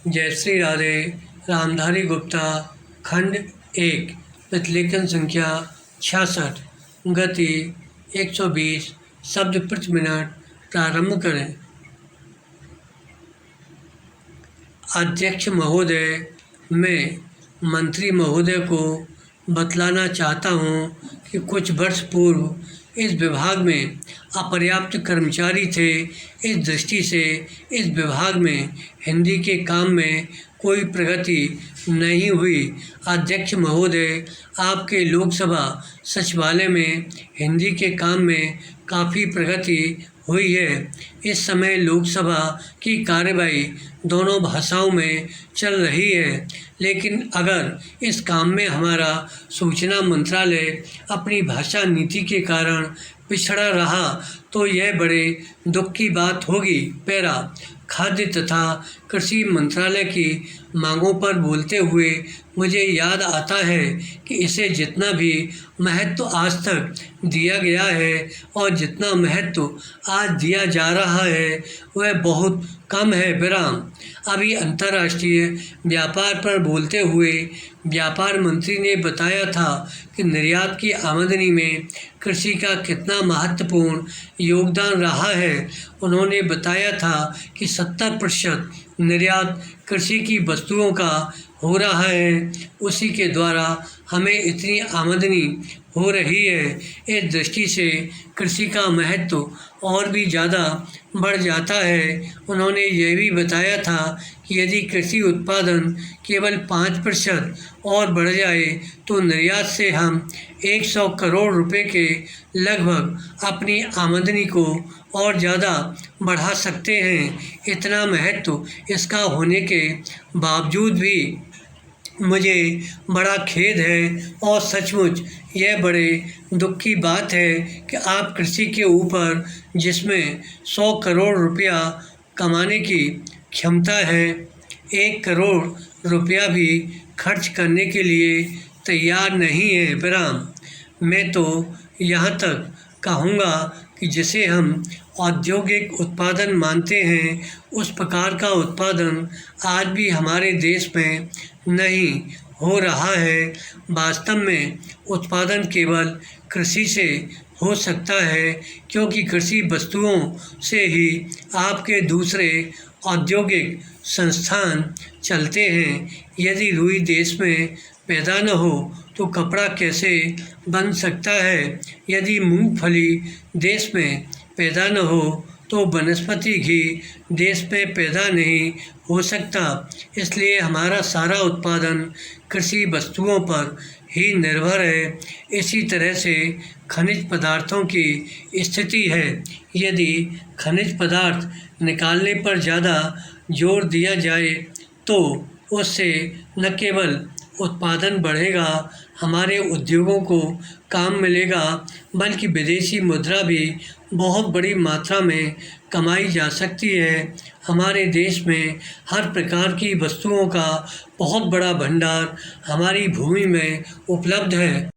जयश्री राधे, रामधारी गुप्ता, खंड 1, प्रतिलेखन संख्या 66, गति 120 शब्द प्रति मिनट। प्रारंभ करें। अध्यक्ष महोदय, मैं मंत्री महोदय को बतलाना चाहता हूं कि कुछ वर्ष पूर्व इस विभाग में अपर्याप्त कर्मचारी थे। इस दृष्टि से इस विभाग में हिंदी के काम में कोई प्रगति नहीं हुई। अध्यक्ष महोदय, आपके लोकसभा सचिवालय में हिंदी के काम में काफ़ी प्रगति हुई है। इस समय लोकसभा की कार्यवाही दोनों भाषाओं में चल रही है, लेकिन अगर इस काम में हमारा सूचना मंत्रालय अपनी भाषा नीति के कारण पिछड़ा रहा तो यह बड़े दुख की बात होगी। पैरा खाद्य तथा कृषि मंत्रालय की मांगों पर बोलते हुए मुझे याद आता है कि इसे जितना भी महत्व आज तक दिया गया है और जितना महत्व आज दिया जा रहा है वह बहुत कम है। विराम। अभी अंतर्राष्ट्रीय व्यापार पर बोलते हुए व्यापार मंत्री ने बताया था कि निर्यात की आमदनी में कृषि का कितना महत्वपूर्ण योगदान रहा है। उन्होंने बताया था कि 70% निर्यात कृषि की वस्तुओं का हो रहा है, उसी के द्वारा हमें इतनी आमदनी हो रही है। इस दृष्टि से कृषि का महत्व और भी ज़्यादा बढ़ जाता है। उन्होंने यह भी बताया था कि यदि कृषि उत्पादन केवल 5% और बढ़ जाए तो निर्यात से हम 100 करोड़ रुपए के लगभग अपनी आमदनी को और ज़्यादा बढ़ा सकते हैं। इतना महत्व इसका होने के बावजूद भी मुझे बड़ा खेद है और सचमुच यह बड़े दुख की बात है कि आप कृषि के ऊपर, जिसमें 100 करोड़ रुपया कमाने की क्षमता है, 1 करोड़ रुपया भी खर्च करने के लिए तैयार नहीं है। विराम। मैं तो यहाँ तक कहूँगा कि जिसे हम औद्योगिक उत्पादन मानते हैं उस प्रकार का उत्पादन आज भी हमारे देश में नहीं हो रहा है। वास्तव में उत्पादन केवल कृषि से हो सकता है, क्योंकि कृषि वस्तुओं से ही आपके दूसरे औद्योगिक संस्थान चलते हैं। यदि रुई देश में पैदा न हो तो कपड़ा कैसे बन सकता है? यदि मूंगफली देश में पैदा न हो तो वनस्पति घी देश में पैदा नहीं हो सकता। इसलिए हमारा सारा उत्पादन कृषि वस्तुओं पर ही निर्भर है। इसी तरह से खनिज पदार्थों की स्थिति है। यदि खनिज पदार्थ निकालने पर ज़्यादा जोर दिया जाए तो उससे न केवल उत्पादन बढ़ेगा, हमारे उद्योगों को काम मिलेगा, बल्कि विदेशी मुद्रा भी बहुत बड़ी मात्रा में कमाई जा सकती है। हमारे देश में हर प्रकार की वस्तुओं का बहुत बड़ा भंडार हमारी भूमि में उपलब्ध है।